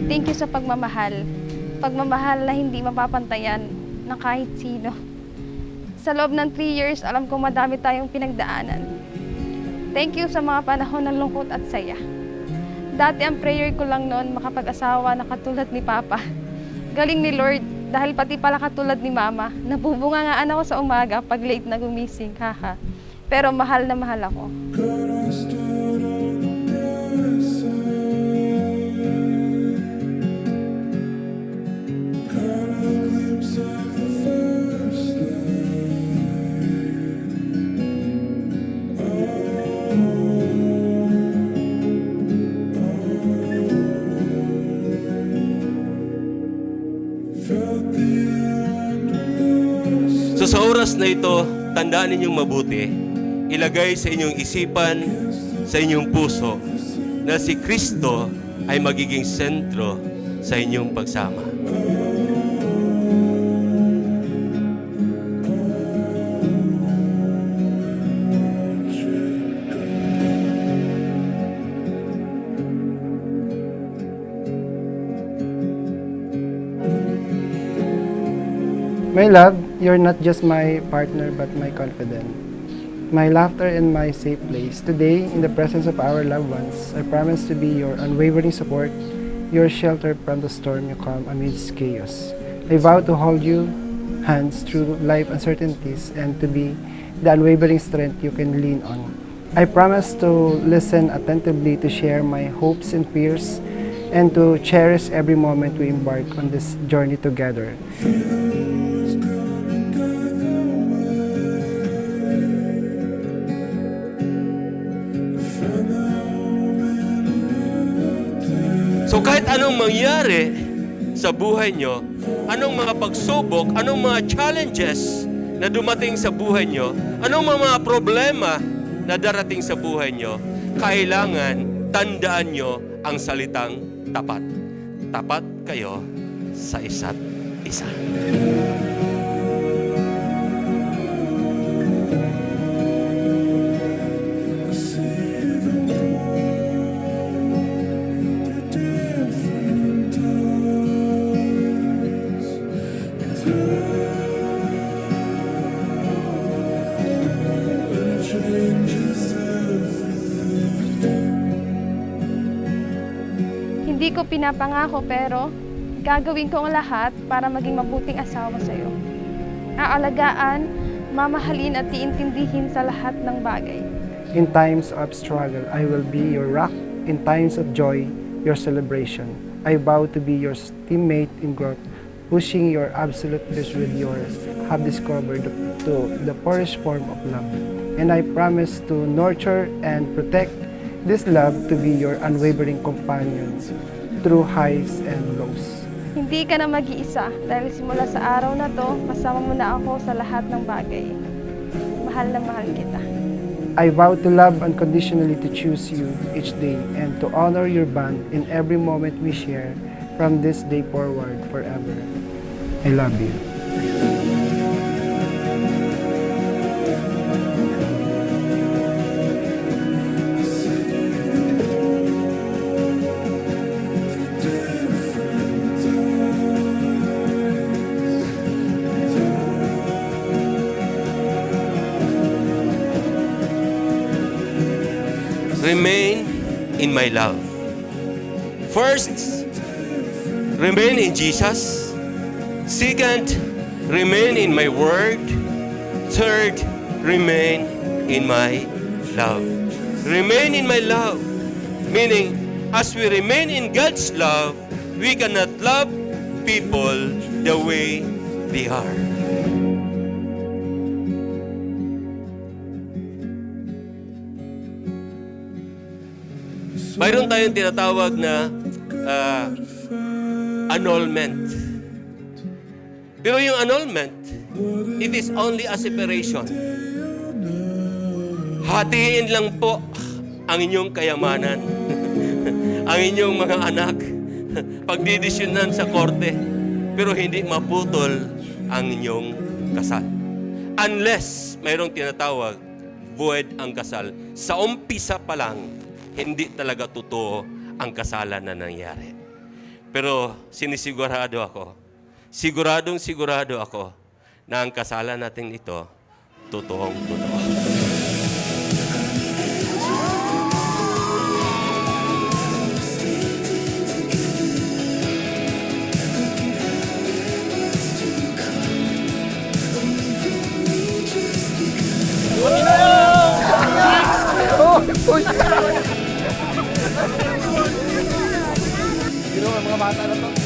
Thank you sa pagmamahal. Pagmamahal na hindi mapapantayan ng kahit sino. Sa loob ng 3 years, alam ko madami tayong pinagdaanan. Thank you sa mga panahon ng lungkot at saya. Dati ang prayer ko lang noon makapag-asawa na katulad ni Papa. Galing ni Lord dahil pati pala katulad ni Mama. Nabubungangaan ako sa umaga pag late na gumising. Haha. Pero mahal na mahal ako. So sa oras na ito, tandaan ninyong mabuti, ilagay sa inyong isipan, sa inyong puso, na si Kristo ay magiging sentro sa inyong pagsama. My love, you're not just my partner but my confidant. My laughter and my safe place. Today, in the presence of our loved ones, I promise to be your unwavering support, your shelter from the storm you calm amidst chaos. I vow to hold you hands through life uncertainties and to be the unwavering strength you can lean on. I promise to listen attentively, to share my hopes and fears, and to cherish every moment we embark on this journey together. So kahit anong mangyari sa buhay nyo, anong mga pagsubok, anong mga challenges na dumating sa buhay nyo, anong mga problema na darating sa buhay nyo, kailangan tandaan nyo ang salitang tapat. Tapat kayo sa isa't isa. Hindi ko pinapangako pero gagawin ko ang lahat para maging mabuting asawa sa'yo. Aalagaan, mamahalin at iintindihin sa lahat ng bagay. In times of struggle, I will be your rock. In times of joy, your celebration. I vow to be your teammate in growth, pushing your absolute best with your have discovered to the purest form of love. And I promise to nurture and protect this love to be your unwavering companion through highs and lows. Hindi ka na mag-iisa dahil simula sa araw na to, kasama mo na ako sa lahat ng bagay. Mahal na mahal kita. I vow to love unconditionally, to choose you each day, and to honor your bond in every moment we share from this day forward forever. I love you. Remain in my love. First, remain in Jesus. Second, remain in my word. Third, remain in my love. Remain in my love. Meaning, as we remain in God's love, we cannot love people the way they are. Mayroon tayong tinatawag na annulment. Pero yung annulment, it is only a separation. Hatiin lang po ang inyong kayamanan, ang inyong mga anak, pagdidesisyonan sa korte, pero hindi maputol ang inyong kasal. Unless mayroong tinatawag, void ang kasal. Sa umpisa pa lang, hindi talaga totoo ang kasalan na nangyari. Pero sinisigurado ako, sigurado ako na ang kasalan natin ito, totoong totoo. Mga bata na to.